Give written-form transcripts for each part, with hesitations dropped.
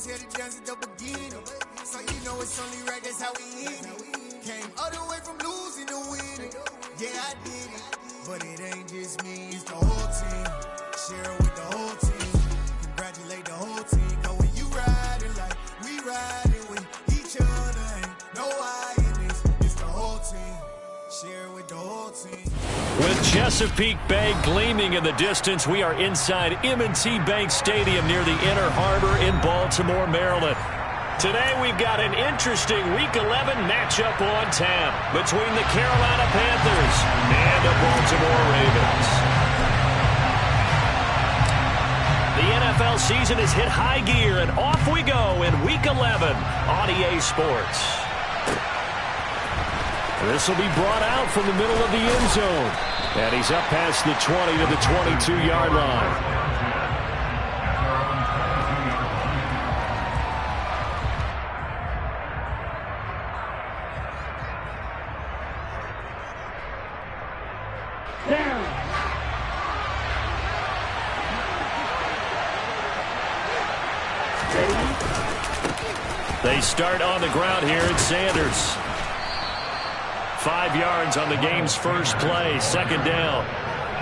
was here to dance at the beginning. So you know it's only right, that's how we end it. Came all the way from losing to winning. Yeah, I did it. But it ain't just me, it's the whole team. Share it with the whole team. Congratulate the whole team. Cause when you riding like we riding with each other, ain't no I in this. It's the whole team. Share it with the whole team. With Chesapeake Bay gleaming in the distance, we are inside M&T Bank Stadium near the Inner Harbor in Baltimore, Maryland. Today we've got an interesting Week 11 matchup on tap between the Carolina Panthers and the Baltimore Ravens. The NFL season has hit high gear, and off we go in Week 11 on EA Sports. This will be brought out from the middle of the end zone. And he's up past the 20 to the 22-yard line. They start on the ground here at Sanders. 5 yards on the game's first play, second down.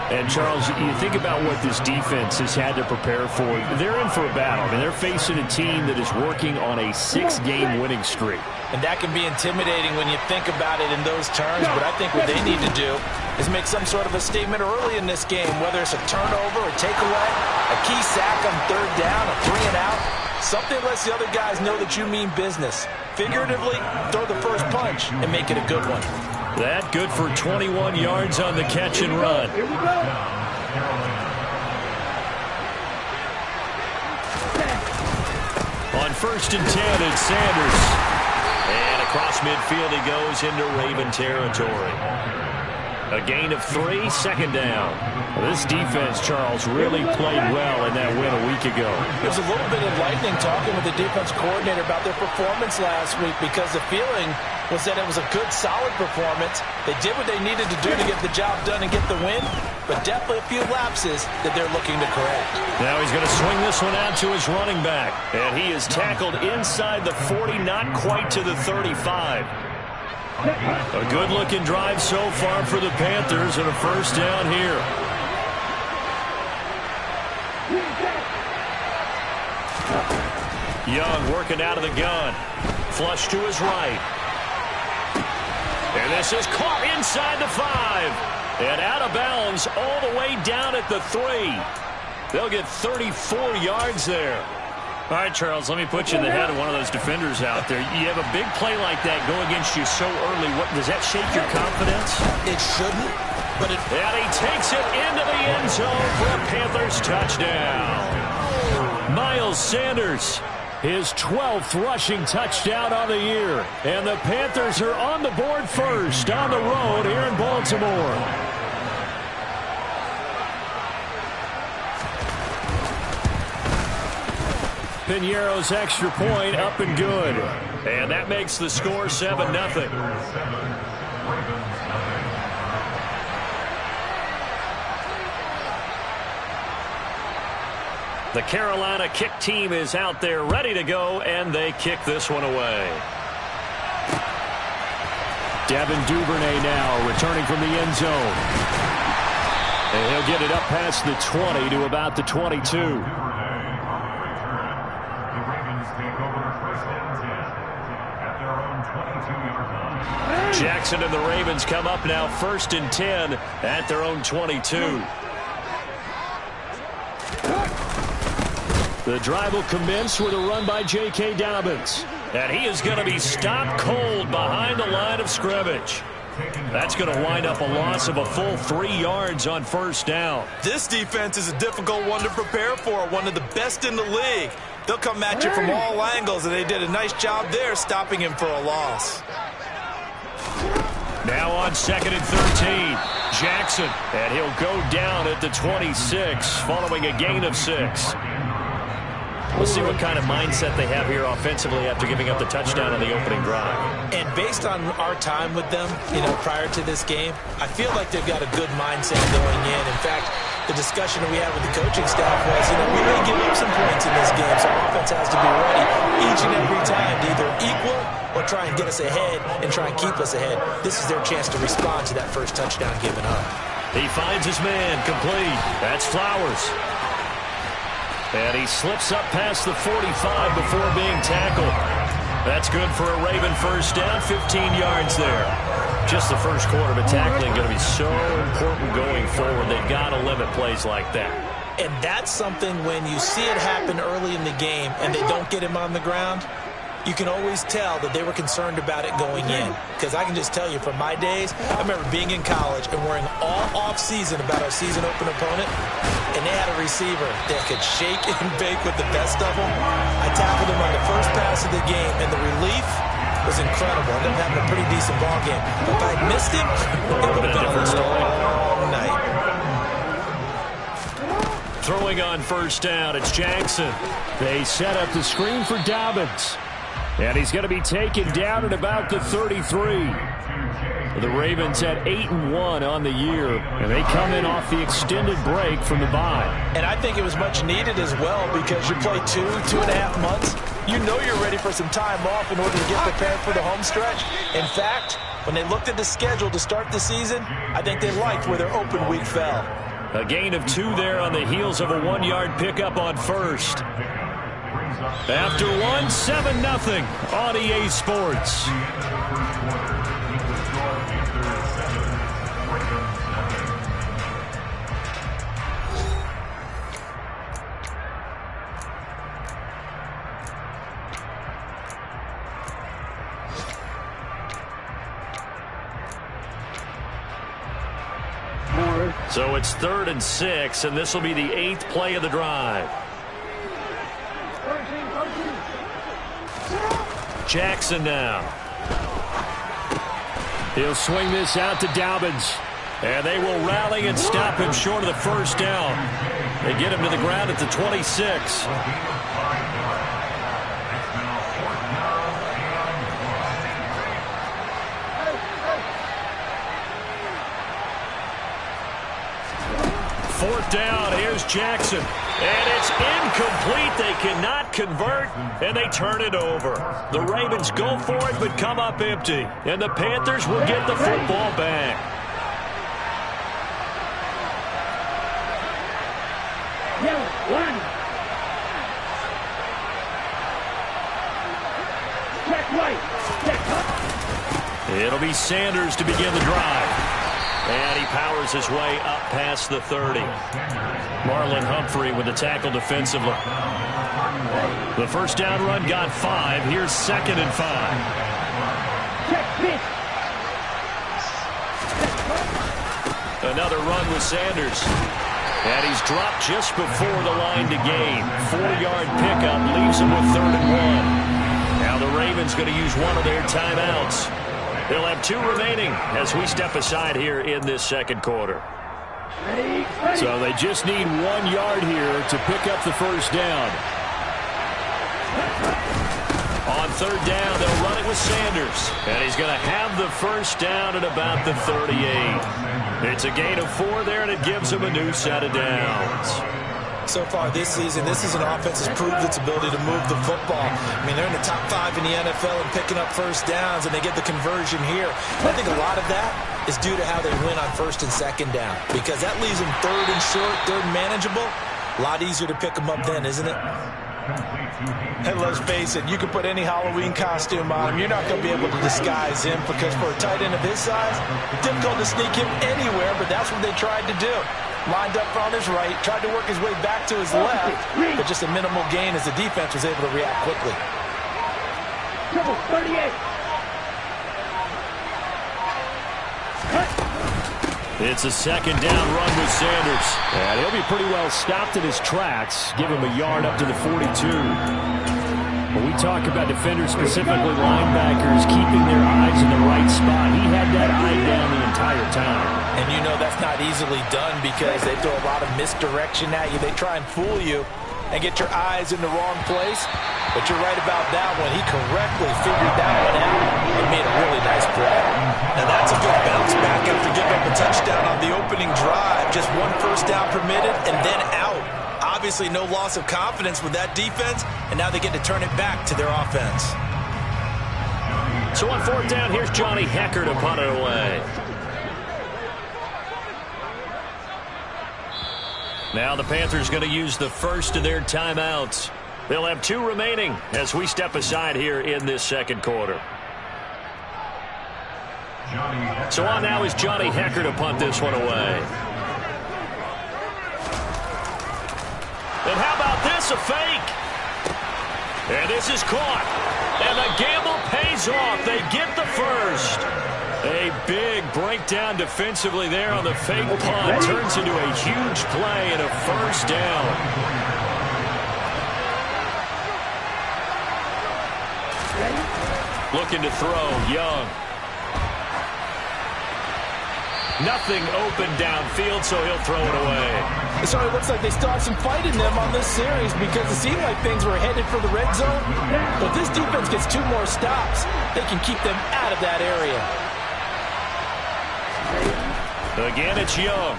And, Charles, you think about what this defense has had to prepare for. They're in for a battle. I mean, they're facing a team that is working on a 6-game winning streak. And that can be intimidating when you think about it in those terms. But I think what they need to do is make some sort of a statement early in this game, whether it's a turnover, a takeaway, a key sack on third down, a 3-and-out. Something lets the other guys know that you mean business. Figuratively, throw the first punch and make it a good one. That good for 21 yards on the catch and run. Here we go. On first and 10, it's Sanders. And across midfield he goes into Raven territory. A gain of 3, second down. This defense, Charles, really played well in that win a week ago. There's a little bit of lightning talking with the defense coordinator about their performance last week, because the feeling was that it was a good, solid performance. They did what they needed to do to get the job done and get the win, but definitely a few lapses that they're looking to correct. Now he's going to swing this one out to his running back, and he is tackled inside the 40, not quite to the 35. A good-looking drive so far for the Panthers, and a first down here. Young working out of the gun. Flush to his right. And this is caught inside the 5. And out of bounds all the way down at the 3. They'll get 34 yards there. All right, Charles, let me put you in the head of one of those defenders out there. You have a big play like that go against you so early. What, does that shake your confidence? It shouldn't, but it... And he takes it into the end zone for a Panthers touchdown. Miles Sanders, his 12th rushing touchdown on the year. And the Panthers are on the board first on the road here in Baltimore. Piñeiro's extra point up and good. And that makes the score 7-0. The Carolina kick team is out there ready to go, and they kick this one away. Devin Duvernay now returning from the end zone. And he'll get it up past the 20 to about the 22. Jackson and the Ravens come up now first and 10 at their own 22. The drive will commence with a run by J.K. Dobbins. And he is going to be stopped cold behind the line of scrimmage. That's going to wind up a loss of a full 3 yards on first down. This defense is a difficult one to prepare for, one of the best in the league. They'll come at you from all angles, and they did a nice job there stopping him for a loss. Now on second and 13, Jackson, and he'll go down at the 26 following a gain of 6. We'll see what kind of mindset they have here offensively after giving up the touchdown on the opening drive. And based on our time with them, prior to this game, I feel like they've got a good mindset going in. In fact, the discussion that we had with the coaching staff was, we may give up some points in this game, so offense has to be ready each and every time to either equal or try and get us ahead and try and keep us ahead. This is their chance to respond to that first touchdown given up. He finds his man, complete. That's Flowers. And he slips up past the 45 before being tackled. That's good for a Raven first down, 15 yards there. Just the first quarter, but tackling going to be so important going forward. They've got to limit plays like that. And that's something when you see it happen early in the game and they don't get him on the ground, you can always tell that they were concerned about it going in. Because I can just tell you from my days, I remember being in college and worrying all off-season about our season open opponent, and they had a receiver that could shake and bake with the best of them. I tackled him on the first pass of the game, and the relief was incredible. I ended up having a pretty decent ball game. But if I had missed him, it would have been a different story all night. Throwing on first down, it's Jackson. They set up the screen for Dobbins. And he's going to be taken down at about the 33. The Ravens at 8-1 on the year, and they come in off the extended break from the bye. And I think it was much needed as well because you play 2.5 months. You know you're ready for some time off in order to get prepared for the home stretch. In fact, when they looked at the schedule to start the season, I think they liked where their open week fell. A gain of 2 there on the heels of a 1-yard pickup on first. After 1, 7-0 on EA Sports. So it's 3rd and 6, and this will be the 8th play of the drive. Jackson now. He'll swing this out to Dobbins. And they will rally and stop him short of the first down. They get him to the ground at the 26. Fourth down, here's Jackson. And it's incomplete. They cannot convert, and they turn it over. The Ravens go for it, but come up empty. And the Panthers will get the football back. It'll be Sanders to begin the drive. And he powers his way up past the 30. Marlon Humphrey with the tackle defensively. The first down run got 5. Here's 2nd and 5. Another run with Sanders. And he's dropped just before the line to gain. 4-yard pickup leaves him with 3rd and 1. Now the Ravens going to use one of their timeouts. They'll have 2 remaining as we step aside here in this second quarter. So they just need 1 yard here to pick up the first down. On 3rd down, they'll run it with Sanders. And he's going to have the first down at about the 38. It's a gain of 4 there, and it gives him a new set of downs. So far this season, this is an offense that's proved its ability to move the football. I mean, they're in the top 5 in the NFL and picking up first downs, and they get the conversion here. And I think a lot of that is due to how they win on 1st and 2nd down, because that leaves them 3rd and short, 3rd and manageable. A lot easier to pick them up then, isn't it? And let's face it, you can put any Halloween costume on him. You're not going to be able to disguise him, because for a tight end of his size, difficult to sneak him anywhere, but that's what they tried to do. Lined up on his right, tried to work his way back to his left, but just a minimal gain as the defense was able to react quickly. 38. It's a 2nd down run with Sanders. And he'll be pretty well stopped in his tracks. Give him a yard up to the 42. When we talk about defenders, specifically linebackers, keeping their eyes in the right spot, he had that eye down the entire time. And you know that's not easily done because they throw a lot of misdirection at you. They try and fool you. and get your eyes in the wrong place. But you're right about that one. He correctly figured that one out and made a really nice play. And that's a good bounce back after giving up a touchdown on the opening drive. Just one first down permitted and then out. Obviously no loss of confidence with that defense, and now they get to turn it back to their offense. So on fourth down, here's Johnny Hekker to punt it away. Now the Panthers going to use the first of their timeouts. They'll have 2 remaining as we step aside here in this second quarter. So on now is Johnny Hekker to punt this one away. And how about this, a fake? And this is caught. And the gamble pays off. They get the first. A big breakdown defensively there on the fake punt. Turns into a huge play and a first down. Looking to throw, Young. Nothing open downfield, so he'll throw it away. So it looks like they still have some fight in them on this series because it seemed like things were headed for the red zone. But this defense gets 2 more stops. They can keep them out of that area. Again, it's Young.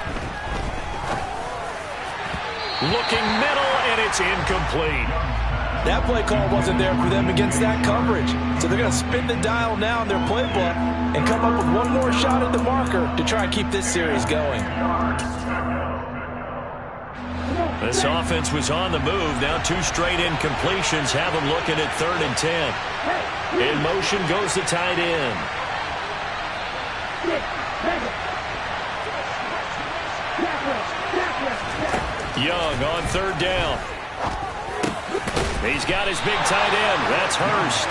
Looking middle, and it's incomplete. That play call wasn't there for them against that coverage. So they're going to spin the dial now in their playbook and come up with one more shot at the marker to try and keep this series going. This offense was on the move. Now 2 straight incompletions have them looking at 3rd and 10. In motion goes the tight end. Young on 3rd down. He's got his big tight end. That's Hurst.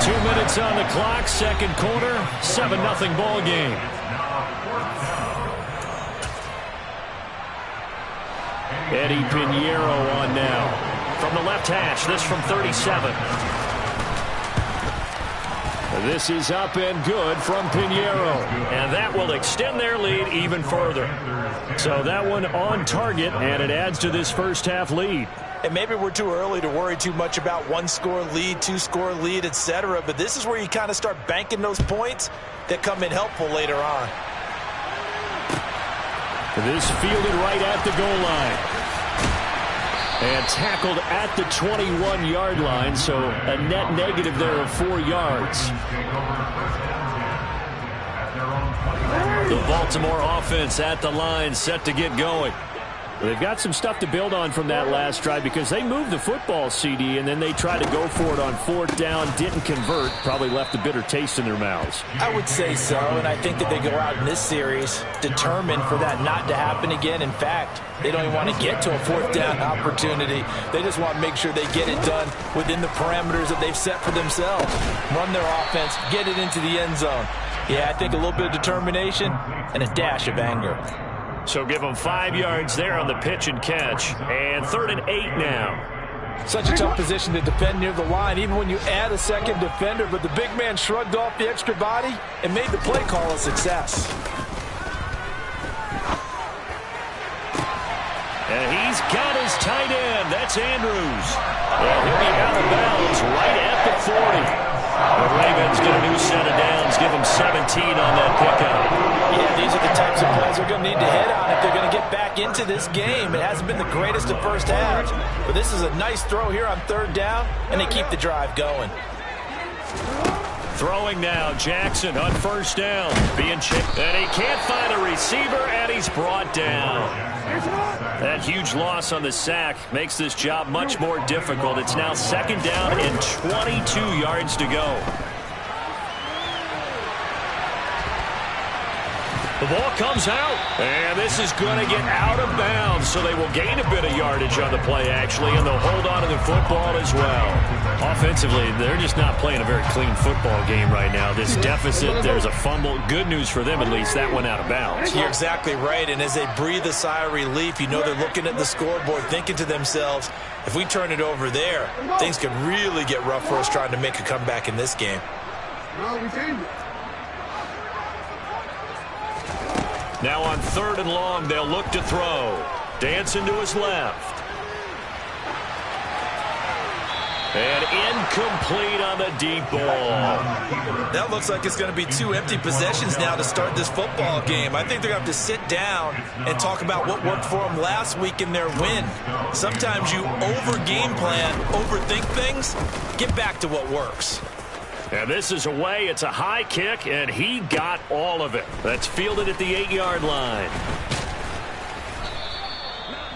2 minutes on the clock, second quarter, 7-0 ball game. Eddie Pinheiro on now. From the left hash, this from 37. This is up and good from Pinheiro. And that will extend their lead even further. So that one on target, and it adds to this first half lead. And maybe we're too early to worry too much about 1-score lead, 2-score lead, etc. But this is where you kind of start banking those points that come in helpful later on. This fielded right at the goal line. And tackled at the 21-yard line, so a net negative there of 4 yards. The Baltimore offense at the line, set to get going. They've got some stuff to build on from that last drive because they moved the football, CD, and then they tried to go for it on 4th down, didn't convert, probably left a bitter taste in their mouths. I would say so, and I think that they go out in this series determined for that not to happen again. In fact, they don't even want to get to a 4th down opportunity. They just want to make sure they get it done within the parameters that they've set for themselves. Run their offense, get it into the end zone. Yeah, I think a little bit of determination and a dash of anger. So give them 5 yards there on the pitch and catch. And 3rd and 8 now. Such a tough position to defend near the line, even when you add a second defender. But the big man shrugged off the extra body and made the play call a success. And he's got his tight end. That's Andrews. And he'll be out of bounds right at the 40. The Ravens get a new set of downs. Give them 17 on that pickup. Yeah, these are the types of plays they're going to need to hit on if they're going to get back into this game. It hasn't been the greatest of first halves, but this is a nice throw here on 3rd down, and they keep the drive going. Throwing now, Jackson on 1st down. Being chipped, and he can't find a receiver, and he's brought down. That huge loss on the sack makes this job much more difficult. It's now 2nd down and 22 yards to go. The ball comes out, and this is going to get out of bounds, so they will gain a bit of yardage on the play, actually, and they'll hold on to the football as well. Offensively, they're just not playing a very clean football game right now. This deficit, there's a fumble. Good news for them, at least. That went out of bounds. You're exactly right, and as they breathe a sigh of relief, you know they're looking at the scoreboard, thinking to themselves, if we turn it over there, things could really get rough for us trying to make a comeback in this game. Now on 3rd and long, they'll look to throw. Dancing to his left. And incomplete on the deep ball. That looks like it's going to be 2 empty possessions now to start this football game. I think they're going to have to sit down and talk about what worked for them last week in their win. Sometimes you over-game plan, overthink things. Get back to what works. And this is away. It's a high kick, and he got all of it. That's fielded at the 8-yard line.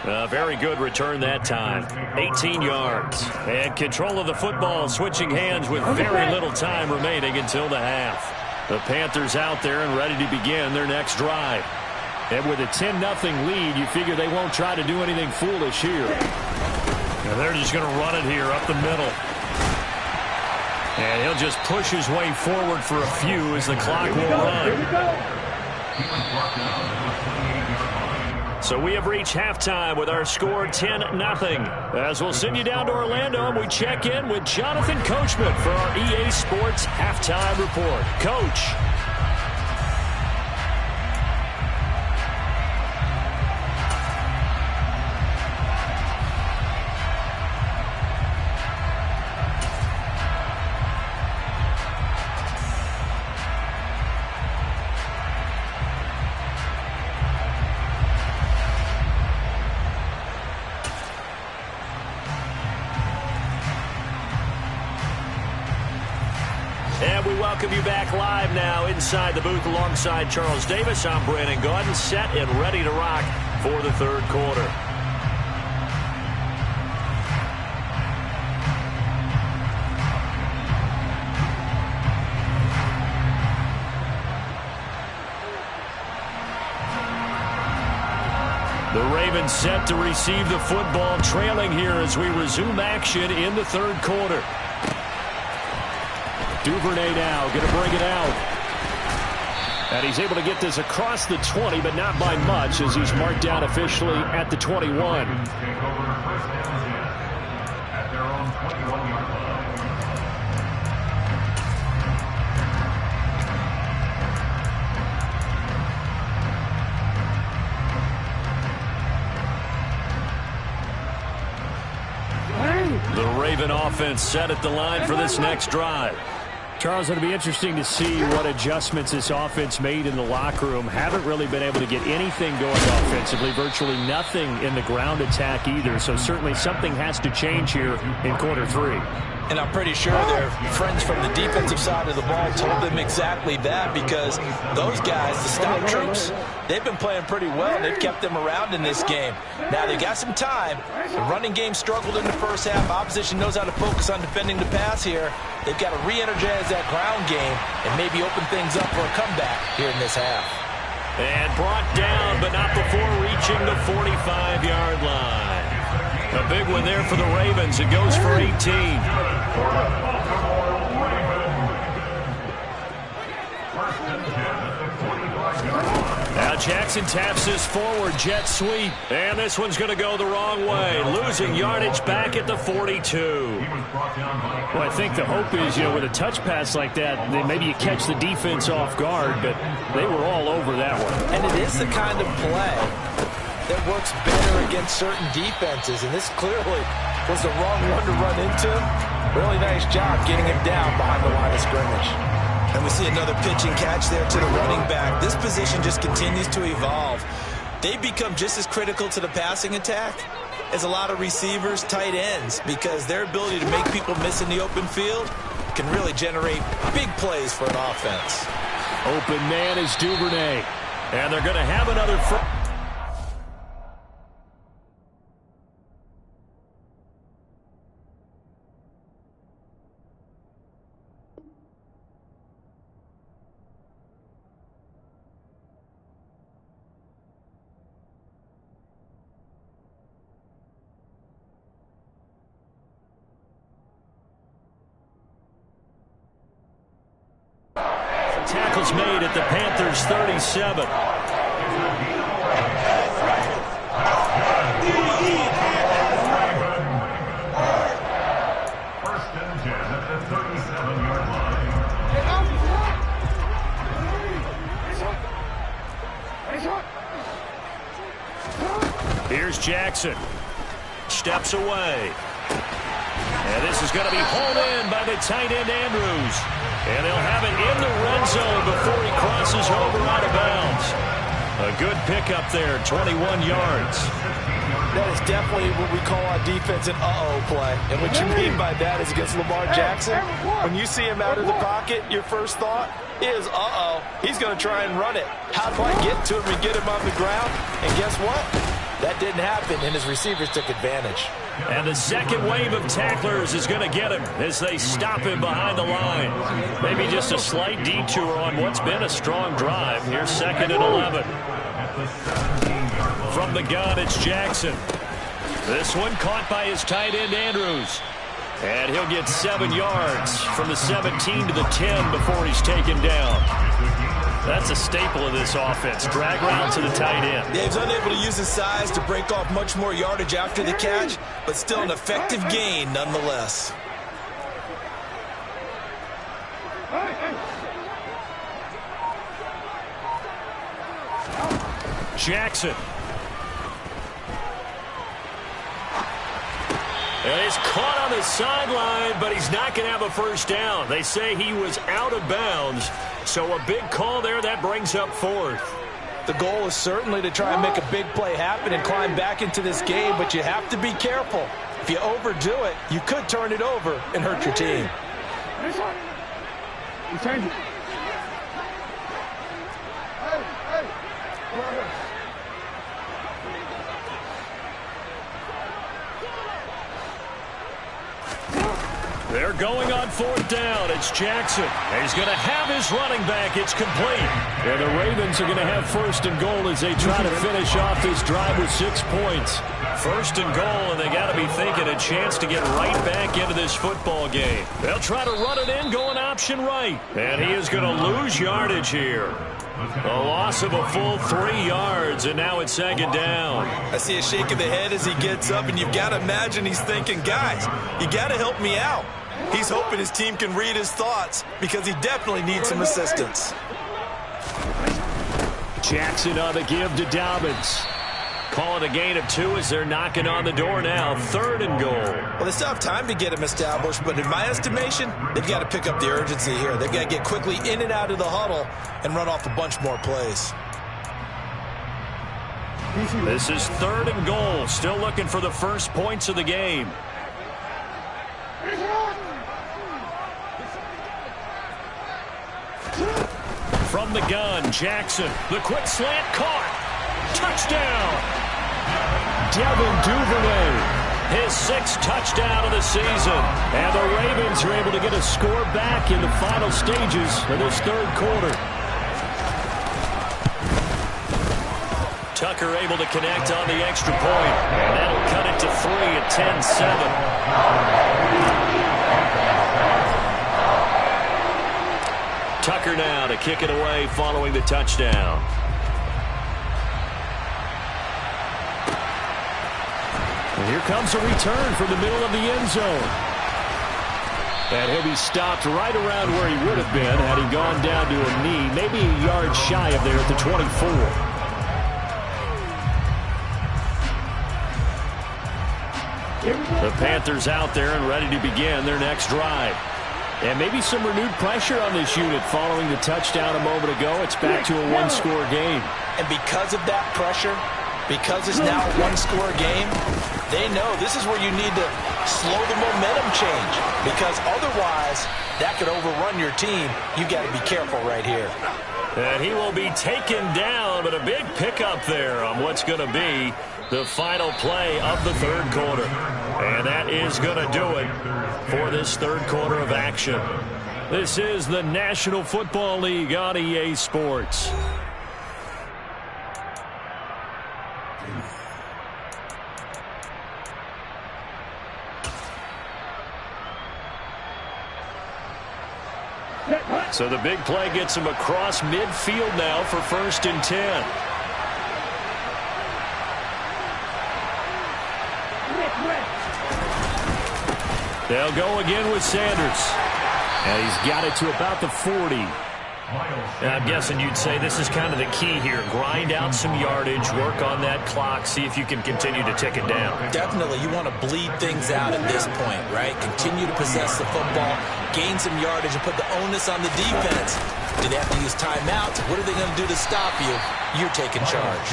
A very good return that time. 18 yards. And control of the football, switching hands with very little time remaining until the half. The Panthers out there and ready to begin their next drive. And with a 10-0 lead, you figure they won't try to do anything foolish here. And they're just going to run it here up the middle. And he'll just push his way forward for a few as the clock will run. So we have reached halftime with our score 10-0. As we'll send you down to Orlando and we check in with Jonathan Coachman for our EA Sports Halftime Report. Coach. And we welcome you back live now inside the booth alongside Charles Davis. I'm Brandon Gaudin, set and ready to rock for the third quarter. The Ravens set to receive the football, trailing here as we resume action in the third quarter. Duvernay now going to bring it out. And he's able to get this across the 20, but not by much as he's marked down officially at the 21. The Raven offense set at the line for this next drive. Charles, it'll be interesting to see what adjustments this offense made in the locker room. Haven't really been able to get anything going offensively, virtually nothing in the ground attack either. So certainly something has to change here in quarter 3. And I'm pretty sure their friends from the defensive side of the ball told them exactly that, because those guys, the stop troops, they've been playing pretty well. They've kept them around in this game. Now, they got some time. The running game struggled in the first half. Opposition knows how to focus on defending the pass here. They've got to re-energize that ground game and maybe open things up for a comeback here in this half. And brought down, but not before reaching the 45-yard line. A big one there for the Ravens. It goes for 18. Now Jackson taps this forward jet sweep. And this one's going to go the wrong way. Losing yardage back at the 42. Well, I think the hope is, with a touch pass like that, maybe you catch the defense off guard, but they were all over that one. And it is the kind of play that works better against certain defenses, and this clearly was the wrong one to run into. Really nice job getting him down behind the line of scrimmage. And we see another pitch and catch there to the running back. This position just continues to evolve. They become just as critical to the passing attack as a lot of receivers, tight ends, because their ability to make people miss in the open field can really generate big plays for an offense. Open man is Duvernay, and they're going to have another tackles made at the Panthers 37. First and 10 at the 37-yard line. Here's Jackson. Steps away. And this is going to be hauled in by the tight end Andrews. And they'll have it in the red zone before he crosses over out of bounds. A good pickup there, 21 yards. That is definitely what we call on defense an uh-oh play. And what you mean by that is against Lamar Jackson, when you see him out of the pocket, your first thought is, uh-oh, he's going to try and run it. How do I get to him and get him on the ground? And guess what? That didn't happen, and his receivers took advantage. And the second wave of tacklers is going to get him as they stop him behind the line. Maybe just a slight detour on what's been a strong drive. Here's 2nd and 11. From the gun, it's Jackson. This one caught by his tight end, Andrews. And he'll get 7 yards from the 17 to the 10 before he's taken down. That's a staple of this offense. Drag route to the tight end. Yeah, he's unable to use his size to break off much more yardage after the catch, but still an effective gain nonetheless. Jackson. And he's caught on the sideline, but he's not going to have a first down. They say he was out of bounds, so a big call there. That brings up 4th. The goal is certainly to try and make a big play happen and climb back into this game, but you have to be careful. If you overdo it, you could turn it over and hurt your team. They're going on 4th down. It's Jackson. And he's going to have his running back. It's complete. And the Ravens are going to have 1st and goal as they try to finish off this drive with 6 points. 1st and goal, and they got to be thinking a chance to get right back into this football game. They'll try to run it in, going option right. And he is going to lose yardage here. A loss of a full 3 yards, and now it's 2nd down. I see a shake of the head as he gets up, and you've got to imagine he's thinking, guys, you got to help me out. He's hoping his team can read his thoughts because he definitely needs some assistance. Jackson on the give to Dobbins. Calling a gain of 2 as they're knocking on the door now. 3rd and goal. Well, they still have time to get him established, but in my estimation, they've got to pick up the urgency here. They've got to get quickly in and out of the huddle and run off a bunch more plays. This is 3rd and goal. Still looking for the first points of the game. From the gun, Jackson. The quick slant caught. Touchdown. Devin Duvernay. His 6th touchdown of the season. And the Ravens are able to get a score back in the final stages of this 3rd quarter. Tucker able to connect on the extra point. And that'll cut it to 3 at 10-7. Tucker now to kick it away following the touchdown. And here comes a return from the middle of the end zone. And he'll be stopped right around where he would have been had he gone down to a knee, maybe a yard shy of there at the 24. The Panthers out there and ready to begin their next drive. And maybe some renewed pressure on this unit following the touchdown a moment ago. It's back to a 1-score game. And because of that pressure, because it's now a 1-score game, they know this is where you need to slow the momentum change. Because otherwise, that could overrun your team. You've got to be careful right here. And he will be taken down, but a big pickup there on what's going to be the final play of the 3rd quarter. And that is going to do it for this 3rd quarter of action. This is the National Football League on EA Sports. So the big play gets him across midfield now for 1st and 10. They'll go again with Sanders. And he's got it to about the 40. I'm guessing you'd say this is kind of the key here. Grind out some yardage, work on that clock, see if you can continue to tick it down. Definitely. You want to bleed things out at this point, right? Continue to possess the football, gain some yardage, and put the onus on the defense. Do they have to use timeouts? What are they going to do to stop you? You're taking charge.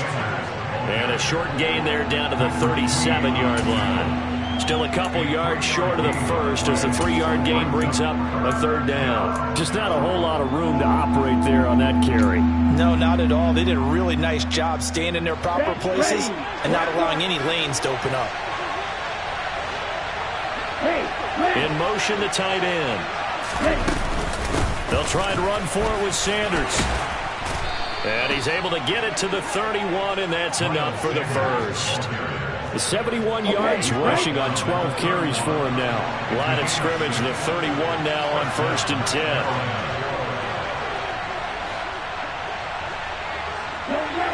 And a short gain there down to the 37-yard line. Still a couple yards short of the first as the 3-yard gain brings up a third down. Just not a whole lot of room to operate there on that carry. No, not at all. They did a really nice job staying in their proper places and not allowing any lanes to open up. In motion, the tight end. They'll try and run for it with Sanders. And he's able to get it to the 31, and that's enough for the first. 71 yards rushing on 12 carries for him now. Line of scrimmage, the 31 now on 1st and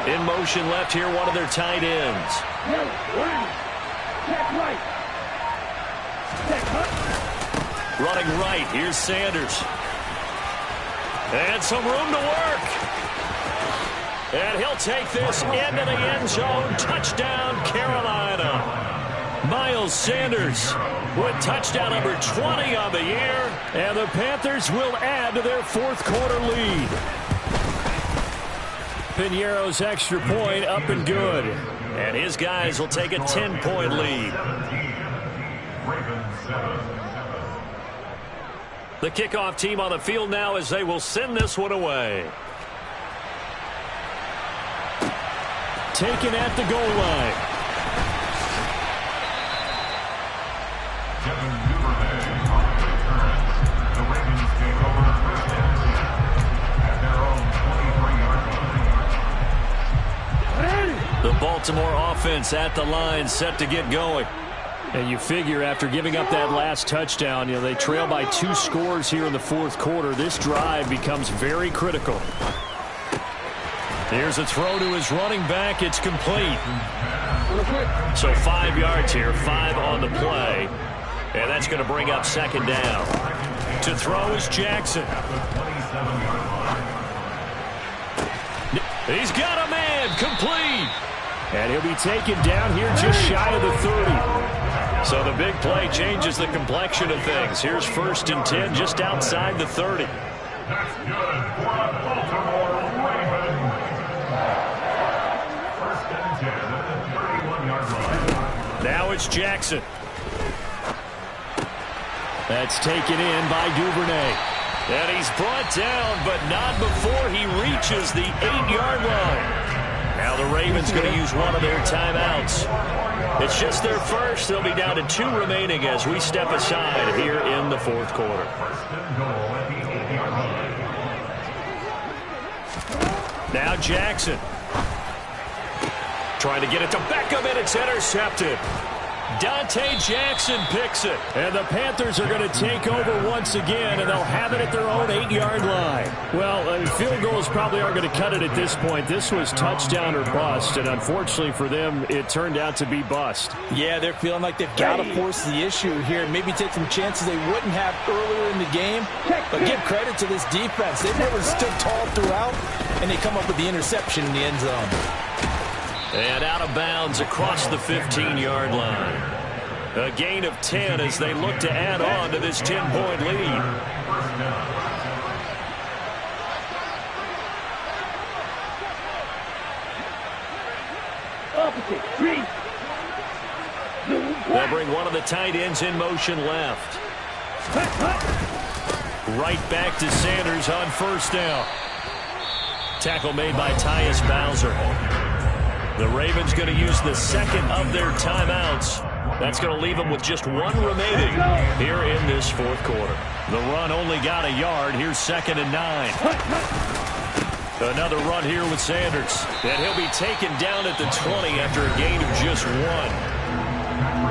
10. In motion left here, one of their tight ends. Running right, here's Sanders. And some room to work. And he'll take this into the end zone. Touchdown, Carolina. Miles Sanders with touchdown number 20 on the year. And the Panthers will add to their 4th quarter lead. Piñeiro's extra point up and good. And his guys will take a 10-point lead. The kickoff team on the field now as they will send this one away. Taken at the goal line. Kevin Duvernay on the returns. The Ravens take over 1st and 10 at their own 23-yard line. The Baltimore offense at the line, set to get going. And you figure after giving up that last touchdown, they trail by 2 scores here in the 4th quarter. This drive becomes very critical. Here's a throw to his running back. It's complete. So 5 yards here, 5 on the play. And that's going to bring up 2nd down. To throw is Jackson. He's got a man, complete. And he'll be taken down here just shy of the 30. So the big play changes the complexion of things. Here's 1st and 10 just outside the 30. That's good for a Baltimore Ravens. 1st and 10 at the 31-yard line. Now it's Jackson. That's taken in by Duvernay. And he's brought down, but not before he reaches the 8-yard line. Now the Ravens going to use one of their timeouts. It's just their first. They'll be down to 2 remaining as we step aside here in the 4th quarter. 1st and goal at the 8-yard line. Now Jackson. Trying to get it to Beckham, and it's intercepted. Dante Jackson picks it. And the Panthers are going to take over once again, and they'll have it at their own 8-yard line. Well, field goals probably aren't going to cut it at this point. This was touchdown or bust, and unfortunately for them, it turned out to be bust. Yeah, they're feeling like they've got to force the issue here. Maybe take some chances they wouldn't have earlier in the game. But give credit to this defense. They've never stood tall throughout, and they come up with the interception in the end zone. And out of bounds across the 15-yard line. A gain of 10 as they look to add on to this 10-point lead. They'll bring one of the tight ends in motion left. Right back to Sanders on 1st down. Tackle made by Tyus Bowser. The Ravens going to use the 2nd of their timeouts. That's going to leave them with just 1 remaining here in this 4th quarter. The run only got a yard. Here's 2nd and 9. Another run here with Sanders. And he'll be taken down at the 20 after a gain of just 1.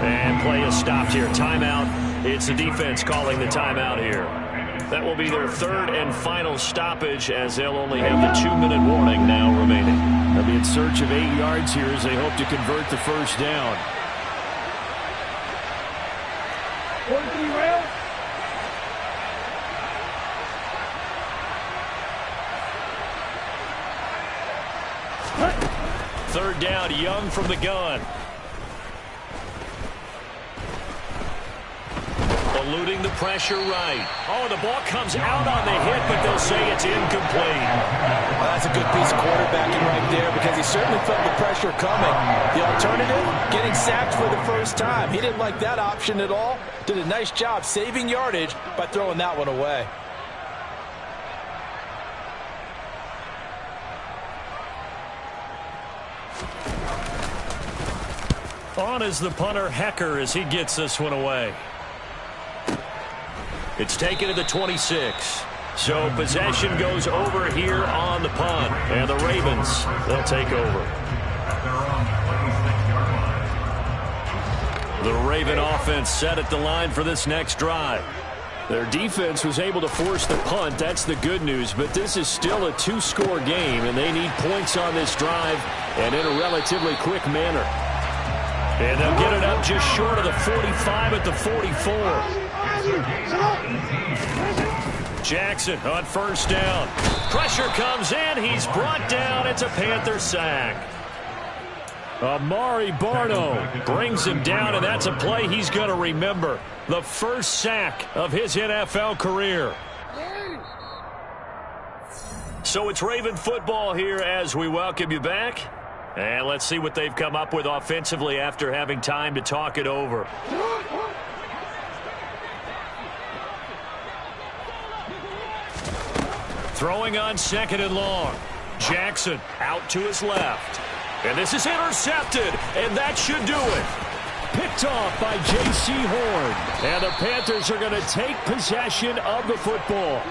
And play is stopped here. Timeout. It's the defense calling the timeout here. That will be their 3rd and final stoppage as they'll only have the 2-minute warning now remaining. They'll be in search of 8 yards here as they hope to convert the 1st down. third down, Young from the gun. Eluding the pressure right. Oh, the ball comes out on the hit, but they'll say it's incomplete. Well, that's a good piece of quarterbacking right there because he certainly felt the pressure coming. The alternative, getting sacked for the first time. He didn't like that option at all. Did a nice job saving yardage by throwing that one away. On is the punter, Hecker, as he gets this one away. It's taken to the 26. So possession goes over here on the punt. And the Ravens, they'll take over. The Raven offense set at the line for this next drive. Their defense was able to force the punt. That's the good news. But this is still a two-score game, and they need points on this drive and in a relatively quick manner. And they'll get it up just short of the 45 at the 44. Jackson on first down. Pressure comes in. He's brought down. It's a Panther sack. Amari Barno brings him down, and that's a play he's going to remember. The first sack of his NFL career. So it's Raven football here as we welcome you back. And let's see what they've come up with offensively after having time to talk it over. Throwing on second and long. Jackson out to his left. And this is intercepted, and that should do it. Picked off by J.C. Horn. And the Panthers are going to take possession of the football.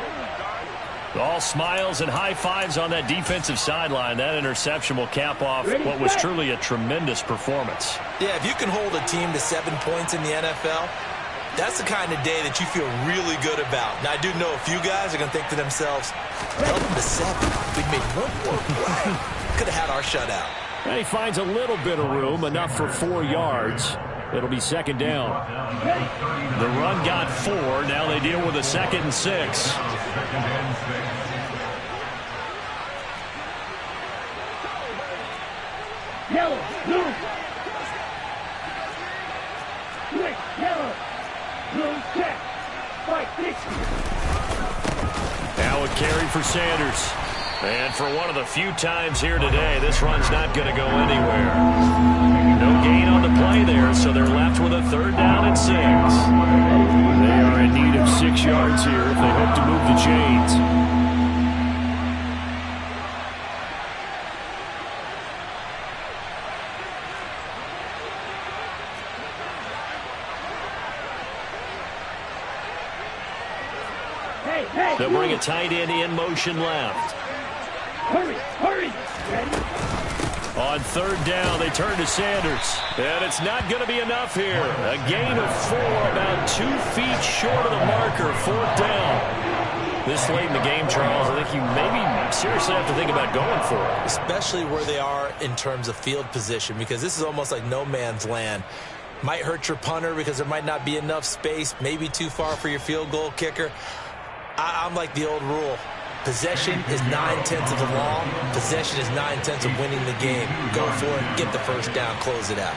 All smiles and high fives on that defensive sideline. That interception will cap off what was truly a tremendous performance. Yeah, if you can hold a team to 7 points in the NFL, that's the kind of day that you feel really good about. Now, I do know a few guys are going to think to themselves, held them to 7. We made one more play. Could have had our shutout. And he finds a little bit of room, enough for 4 yards. It'll be second down. The run got 4. Now they deal with a 2nd and 6. Yellow, blue. Quick, yellow. Blue, check. Fight, 60. Now a carry for Sanders. And for one of the few times here today, this run's not going to go anywhere. No gain on the play there, so they're left with a 3rd down and 6. They are in need of 6 yards here if they hope to move the chains. They'll bring a tight end in motion left. Hurry, hurry. Ready? On 3rd down, they turn to Sanders. And it's not going to be enough here. A gain of 4, about 2 feet short of the marker. 4th down. This late in the game, Charles, I think you maybe seriously have to think about going for it. Especially where they are in terms of field position, because this is almost like no man's land. Might hurt your punter because there might not be enough space, maybe too far for your field goal kicker. I'm like the old rule. Possession is 9/10 of the law. Possession is 9/10 of winning the game. Go for it. Get the first down. Close it out.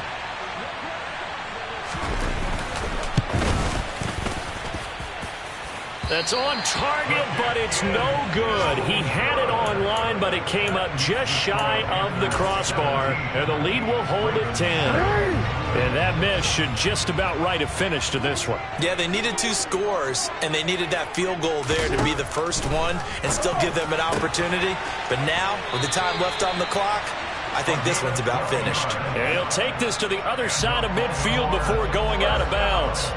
That's on target, but it's no good. He had it on line, but it came up just shy of the crossbar, and the lead will hold at 10. And that miss should just about write a finish to this one. Yeah, they needed 2 scores, and they needed that field goal there to be the first one and still give them an opportunity. But now, with the time left on the clock, I think this one's about finished. And he'll take this to the other side of midfield before going out of bounds.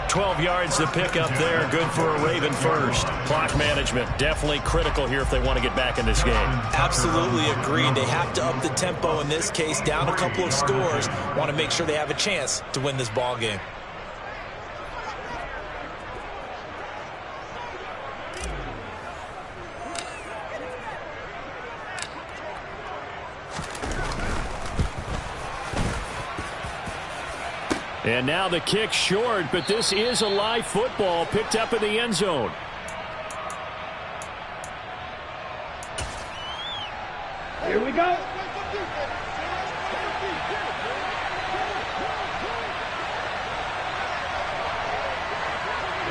12 yards to pick up there. Good for a Raven first. Clock management definitely critical here if they want to get back in this game. Absolutely agreed. They have to up the tempo in this case. Down a couple of scores. Want to make sure they have a chance to win this ball game. And now the kick short, but this is a live football picked up in the end zone. Here we go.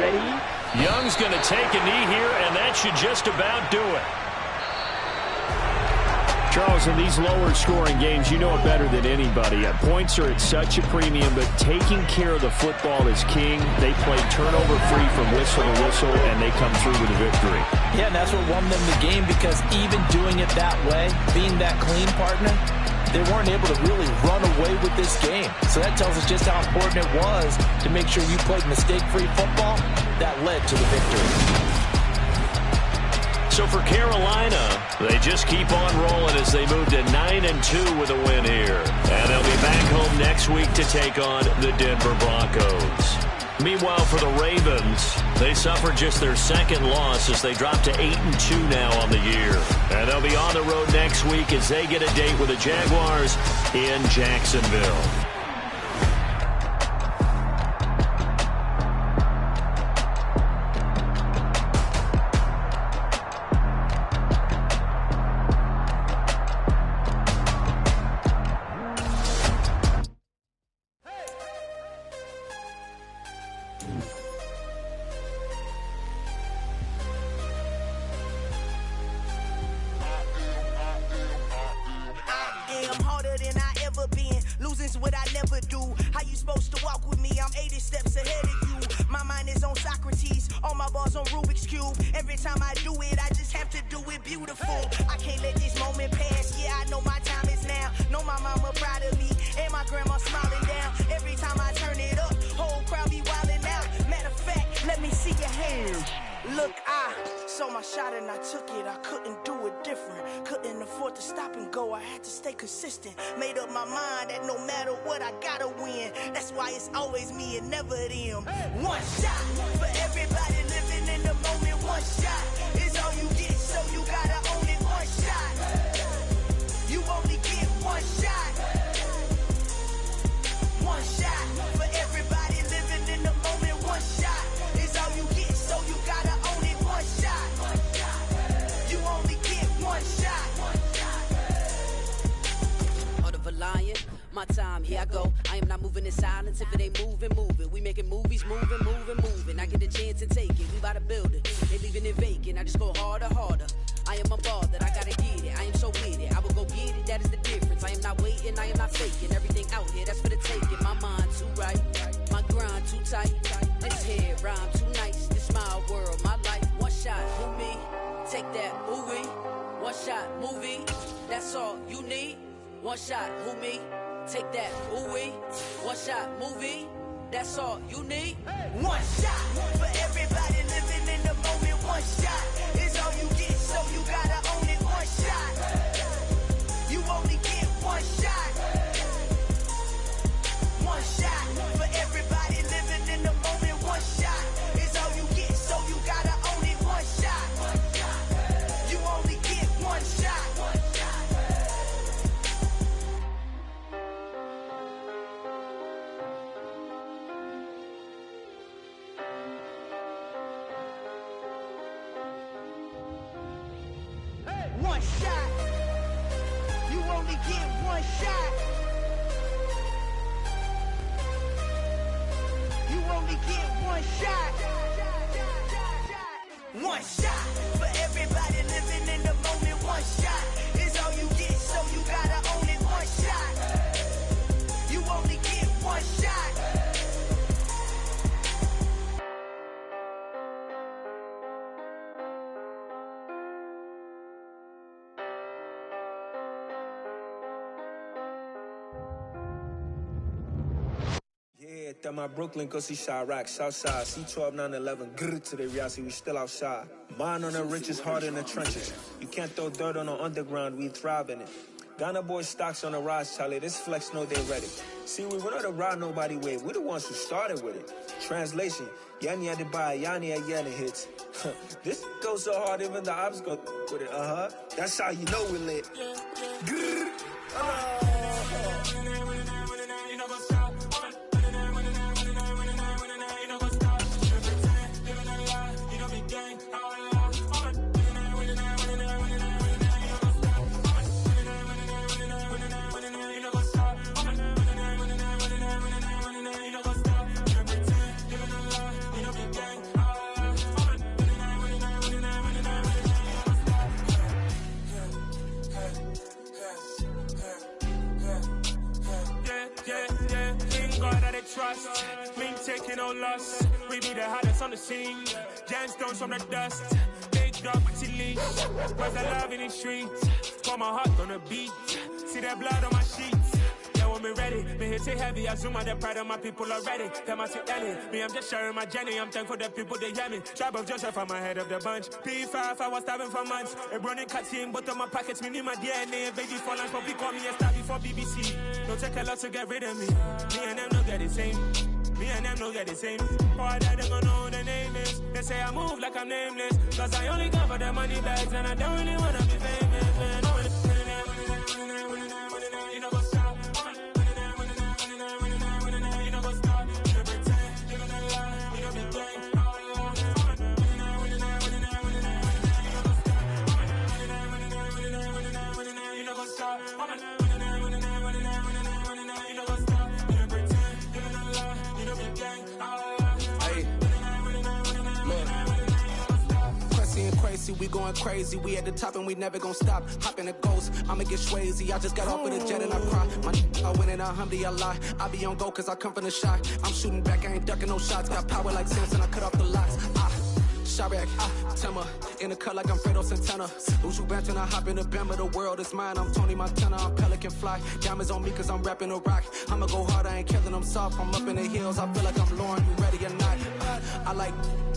Ready? Young's going to take a knee here, and that should just about do it. Charles, in these lower-scoring games, you know it better than anybody. Points are at such a premium, but taking care of the football is king. They play turnover-free from whistle to whistle, and they come through with a victory. Yeah, and that's what won them the game, because even doing it that way, being that clean partner, they weren't able to really run away with this game. So that tells us just how important it was to make sure you played mistake-free football. That led to the victory. So for Carolina, they just keep on rolling as they move to 9-2 with a win here. And they'll be back home next week to take on the Denver Broncos. Meanwhile, for the Ravens, they suffered just their second loss as they drop to 8-2 now on the year. And they'll be on the road next week as they get a date with the Jaguars in Jacksonville. Consistent, made up my mind that no matter what I gotta win. That's why it's always me and never them. One shot for everybody living in the moment. One shot is all you get, so you gotta own it. One shot, you only get one shot. One shot for everybody living in the moment. One shot is all you get, so you gotta own it. One shot, you only get one shot. Lion, my time, here I go. I am not moving in silence. If it ain't moving, moving. We making movies, moving. I get a chance to take it. We bout to build it. They leaving it vacant. I just go harder. I am a ball that I gotta get it. I am so with it. I will go get it. That is the difference. I am not waiting. I am not faking. Everything out here, that's for the taking. My mind too right. My grind too tight. This head rhyme too nice. This my world, my life. One shot, who me? Take that, movie. One shot, movie. That's all you need. One shot, who me? Take that, ooh wee. One shot, movie. That's all you need. One shot for everybody living in the moment. One shot is all you get, so you gotta own it. One shot, you only get one shot. One shot for everybody living in the moment. One shot is all you get, so you gotta own it. One shot, you only get one shot. One shot. You only get one shot. You only get one shot. One shot for everybody living in the moment. One shot is all you get, so you gotta own it. One shot. You only get one shot. That my Brooklyn, go see Chirac, Southside, C12, 911, grrr to the reality, we still outside. Mine on the richest, heart in the trenches. You can't throw dirt on the underground, we thrive in it. Ghana boys stocks on the rise, Charlie, this flex know they ready. See, we went on the ride nobody wave, we the ones who started with it. Translation, Yanni had to buy, Yanni had Yanni hits. This goes so hard, even the ops go with it, That's how you know we lit. Grrr. Gang. God that they trust. Mean taking no loss. We be the hottest on the scene. Gemstones from the dust. Big dog, pretty leash. Where's the love in the streets? Pour my heart on the beat. See that blood on my sheets. Yeah, when me ready, me hit it heavy. I zoom out the pride of my people already. Them I see Ellie. Me, I'm just sharing my journey. I'm thankful that people they hear me. Tribe of Joseph, I'm ahead of the bunch. P5, I was starving for months. A running cut team, but on my pockets, me need my DNA. Baby for lunch, but call me a star before BBC. Don't take a lot to get rid of me. Me and them don't get the same. Me and them don't get the same. All that they gonna know who the name is. They say I move like I'm nameless. Cause I only come for the money bags and I don't really wanna be famous, man. You know what's up? You know what's up? You know pretend. You know that lie. You know be gang. You know what's up? We going crazy, we at the top and we never gonna stop. Hop in a ghost, I'ma get swayzy. I just got off with a jet and I cry. I win in a Humvee, I lie. I be on go cause I come from the shot. I'm shooting back, I ain't ducking no shots. Got power like Samson, I cut off the locks. Shabak, Timmer, in the cut like I'm Fredo Santana. Uju Banton, I hop in the Bama, the world is mine. I'm Tony Montana, I'm Pelican Fly. Diamonds on me cause I'm rapping a rock. I'ma go hard, I ain't killing them soft. I'm up in the hills, I feel like I'm Lauren, you ready or not? I like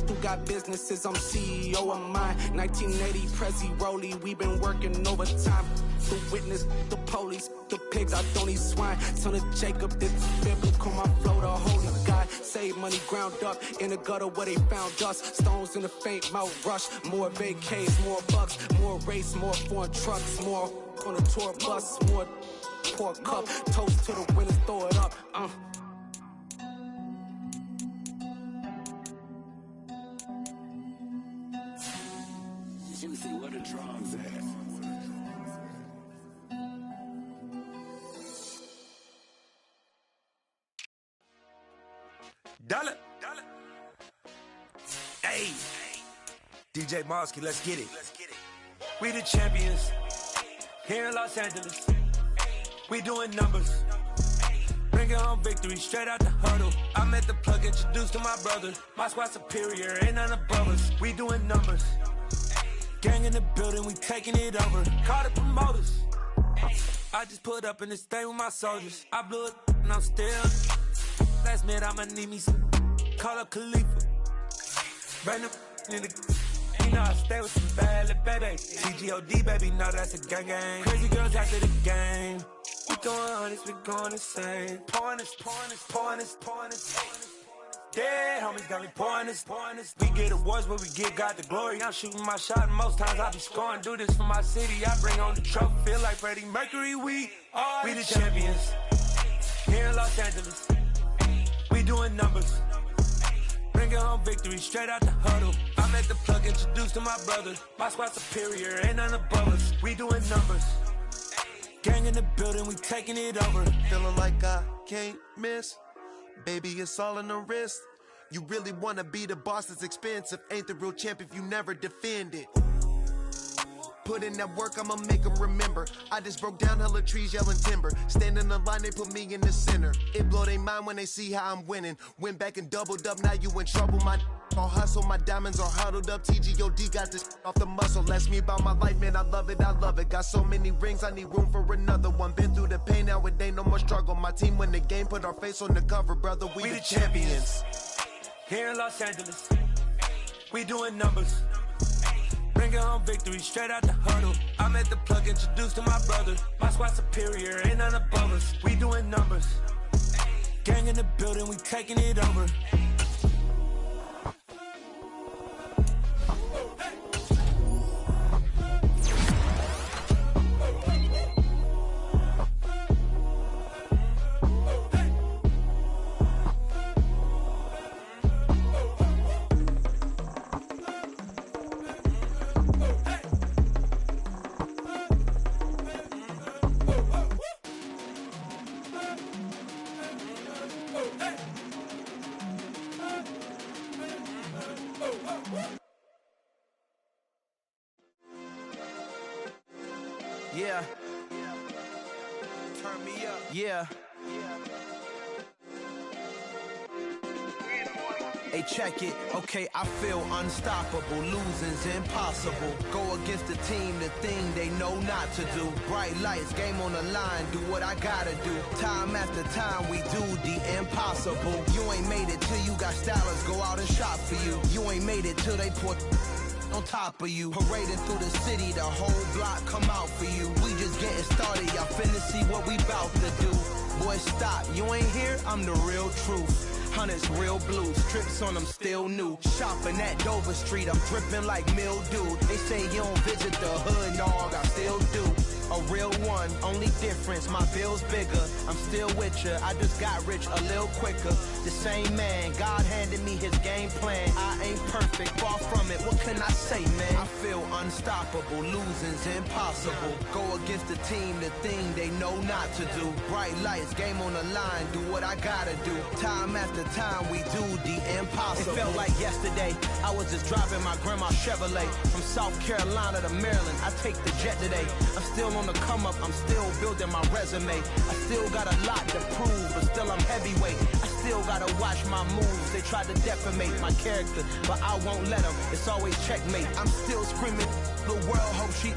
who got businesses, I'm CEO of mine. 1980, Prezi Rolly, we been working overtime. The witness, the police, the pigs, I don't eat swine. Son of Jacob, this biblical, my flow, the holy God. Save money ground up in the gutter where they found us. Stones in the faint mouth rush. More vacays, more bucks, more race, more foreign trucks, more on a tour bus, more pour cup. Toast to the winners, throw it up. You see where the drums at. Dollar. Hey. DJ Mosky, let's get it. We the champions. Here in Los Angeles. We doing numbers. Bringing home victory straight out the huddle. I'm at the plug, introduced to my brother. My squad superior, ain't none above us. We doing numbers. Gang in the building, we taking it over. Call the promoters. I just put up in this thing with my soldiers. I blew it and I'm still. Last minute I'ma need me some. Call up Khalifa. Brand new in the. You know I stay with some bad little baby. TGOD baby, no that's a gang gang. Crazy girls after the game. We going honest, we going insane. Pouring this. Dead homies got me pouring this. We get awards, but we give God the glory. I'm shooting my shot, and most times I be scoring. Do this for my city, I bring on the trophy. Feel like Freddie Mercury, we the champions. Here in Los Angeles, we doing numbers. Bringing home victory straight out the huddle. I'm at the plug, introduced to my brother. My squad superior, ain't none above us. We doing numbers. Gang in the building, we taking it over. Feeling like I can't miss. Baby, it's all in the wrist. You really wanna be the boss, it's expensive. Ain't the real champ if you never defend it. Put in that work, I'ma make them remember. I just broke down hella trees, yelling timber. Stand in the line, they put me in the center. It blow they mind when they see how I'm winning. Went back and doubled up, now you in trouble. My all hustle, my diamonds are huddled up. TGOD got this off the muscle. Ask me about my life, man, I love it. Got so many rings, I need room for another one. Been through the pain, now it ain't no more struggle. My team win the game, put our face on the cover, brother. We the champions. Here in Los Angeles, we doing numbers. Bringing home victory straight out the huddle. I'm at the plug, introduced to my brother. My squad superior, ain't none above us. We doing numbers. Gang in the building, we taking it over. Yeah. Turn me up. Yeah. Hey, check it. Okay, I feel unstoppable. Losing's impossible. Go against the team, the thing they know not to do. Bright lights, game on the line, do what I gotta do. Time after time, we do the impossible. You ain't made it till you got stylers go out and shop for you. You ain't made it till they put on top of you. Parading through the city, the whole block come out for you. We just getting started, y'all finna see what we bout to do. Boy, stop, you ain't here, I'm the real truth. Hunters, real blue, strips on them still new. Shopping at Dover Street, I'm dripping like mildew. They say you don't visit the hood, dog, I still do. A real one, only difference, my bill's bigger. I'm still with ya, I just got rich a little quicker. The same man, God handed me his game plan. I ain't perfect, far from it, what can I say, man? I feel unstoppable, losing's impossible. Go against the team, the thing they know not to do. Bright lights, game on the line, do what I gotta do. Time after time, we do the impossible. It felt like yesterday, I was just driving my grandma's Chevrolet. From South Carolina to Maryland, I take the jet today. I'm still on the come up, I'm still building my resume. I still got a lot to prove, but still I'm heavyweight. I still gotta watch my moves. They tried to defamate my character, but I won't let them. It's always checkmate. I'm still screaming, the world hope she.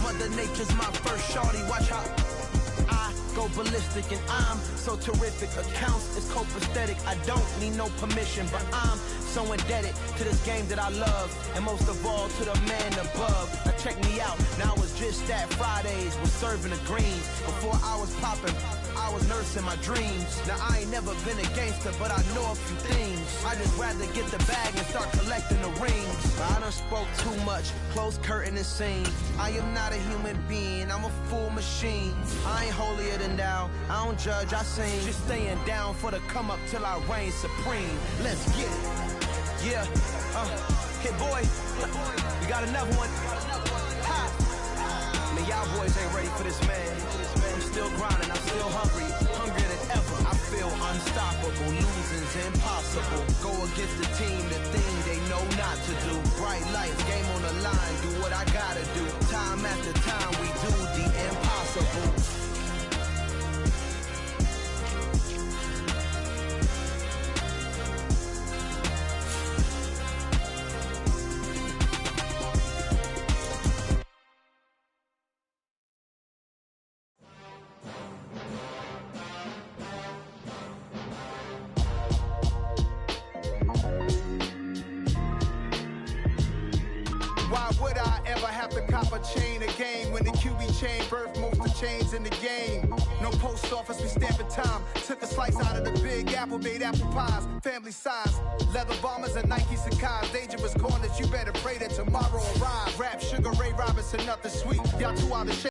Mother Nature's my first shorty, watch how I go ballistic, and I'm so terrific. Accounts is copacetic. I don't need no permission, but I'm so indebted to this game that I love, and most of all to the man above. Now check me out, now it's just that Fridays was serving the greens. Before I was popping, I was nursing my dreams. Now I ain't never been a gangster, but I know a few things. I just rather get the bag and start collecting the rings. I done spoke too much, close curtain and scene. I am not a human being, I'm a full machine. I ain't holier than thou, I don't judge, I sing. Just staying down for the come up till I reign supreme. Let's get it. Yeah, hit boy, we got another one. Ha! Man, y'all boys ain't ready for this, man. I'm still grinding, I'm still hungry, hungrier than ever. I feel unstoppable, losing's impossible. Go against the team, the thing they know not to do. Bright lights, game on the line, do what I gotta do. Time after time, we do the impossible. Chain a game when the QB chain birthed most of chains in the game. No post office, we stamping time. Took a slice out of the big apple, made apple pies, family size. Leather bombers and Nike Sacai's. Dangerous corners, you better pray that tomorrow arrives. Rap, Sugar Ray Robinson, nothing sweet. Y'all too out of shape.